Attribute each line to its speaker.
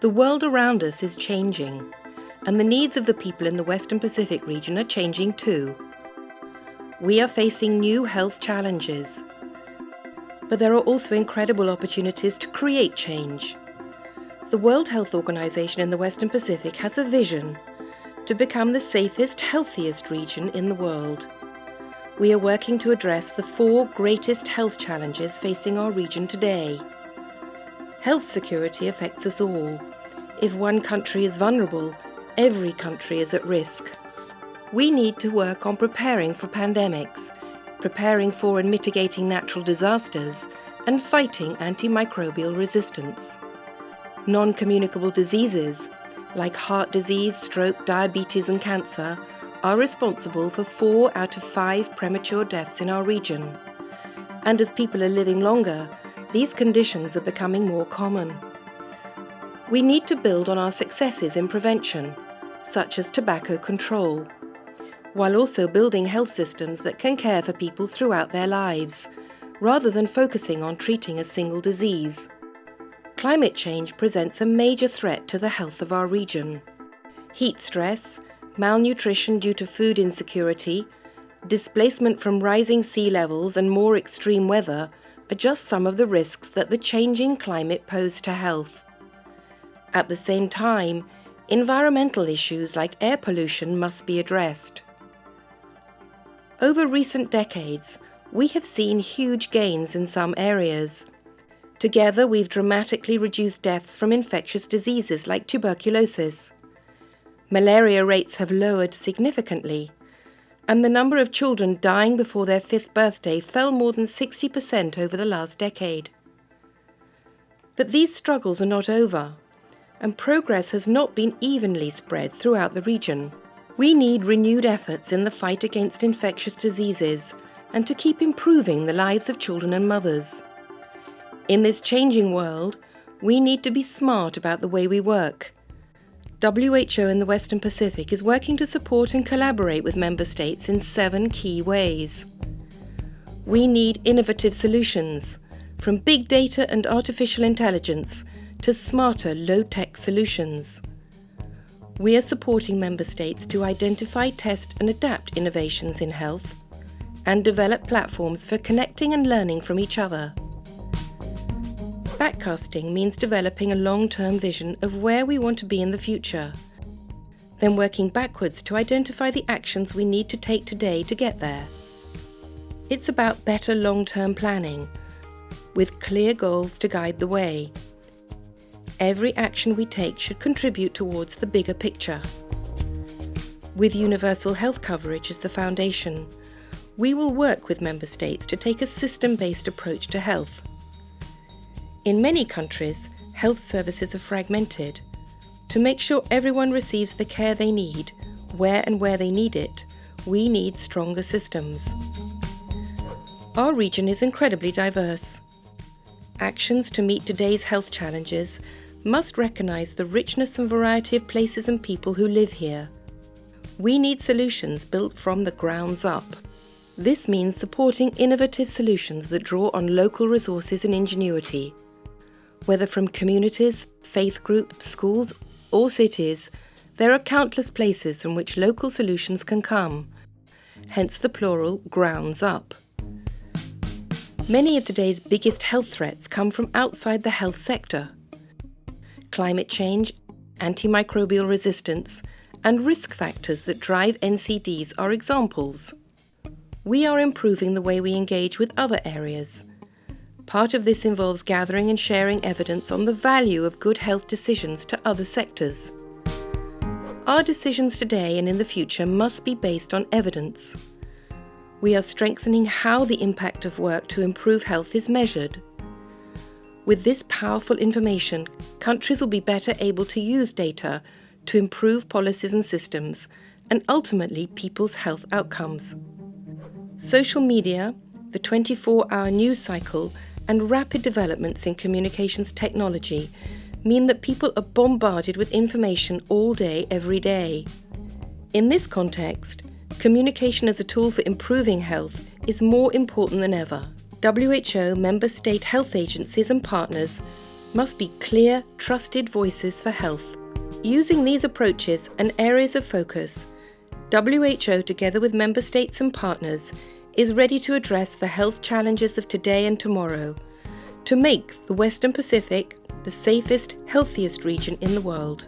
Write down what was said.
Speaker 1: The world around us is changing, and the needs of the people in the Western Pacific region are changing too. We are facing new health challenges, but there are also incredible opportunities to create change. The World Health Organization in the Western Pacific has a vision to become the safest, healthiest region in the world. We are working to address the 4 greatest health challenges facing our region today. Health security affects us all. If one country is vulnerable, every country is at risk. We need to work on preparing for pandemics, preparing for and mitigating natural disasters, and fighting antimicrobial resistance. Non-communicable diseases, like heart disease, stroke, diabetes and cancer, are responsible for 4 out of 5 premature deaths in our region. And as people are living longer, these conditions are becoming more common. We need to build on our successes in prevention, such as tobacco control, while also building health systems that can care for people throughout their lives, rather than focusing on treating a single disease. Climate change presents a major threat to the health of our region. Heat stress, malnutrition due to food insecurity, displacement from rising sea levels and more extreme weather are just some of the risks that the changing climate pose to health. At the same time, environmental issues like air pollution must be addressed. Over recent decades, we have seen huge gains in some areas. Together, we've dramatically reduced deaths from infectious diseases like tuberculosis. Malaria rates have lowered significantly, and the number of children dying before their 5th birthday fell more than 60% over the last decade. But these struggles are not over, and progress has not been evenly spread throughout the region. We need renewed efforts in the fight against infectious diseases and to keep improving the lives of children and mothers. In this changing world, we need to be smart about the way we work. WHO in the Western Pacific is working to support and collaborate with member states in 7 key ways. We need innovative solutions, from big data and artificial intelligence to smarter, low-tech solutions. We are supporting member states to identify, test and adapt innovations in health and develop platforms for connecting and learning from each other. Backcasting means developing a long-term vision of where we want to be in the future, then working backwards to identify the actions we need to take today to get there. It's about better long-term planning, with clear goals to guide the way. Every action we take should contribute towards the bigger picture. With universal health coverage as the foundation, we will work with member states to take a system-based approach to health. In many countries, health services are fragmented. To make sure everyone receives the care they need, where they need it, we need stronger systems. Our region is incredibly diverse. Actions to meet today's health challenges must recognize the richness and variety of places and people who live here. We need solutions built from the grounds up. This means supporting innovative solutions that draw on local resources and ingenuity. Whether from communities, faith groups, schools, or cities, there are countless places from which local solutions can come, hence the plural grounds up. Many of today's biggest health threats come from outside the health sector. Climate change, antimicrobial resistance, and risk factors that drive NCDs are examples. We are improving the way we engage with other areas. Part of this involves gathering and sharing evidence on the value of good health decisions to other sectors. Our decisions today and in the future must be based on evidence. We are strengthening how the impact of work to improve health is measured. With this powerful information, countries will be better able to use data to improve policies and systems, and ultimately people's health outcomes. Social media, the 24-hour news cycle, and rapid developments in communications technology mean that people are bombarded with information all day, every day. In this context, communication as a tool for improving health is more important than ever. WHO, member state health agencies and partners must be clear, trusted voices for health. Using these approaches and areas of focus, WHO, together with member states and partners, is ready to address the health challenges of today and tomorrow, to make the Western Pacific the safest, healthiest region in the world.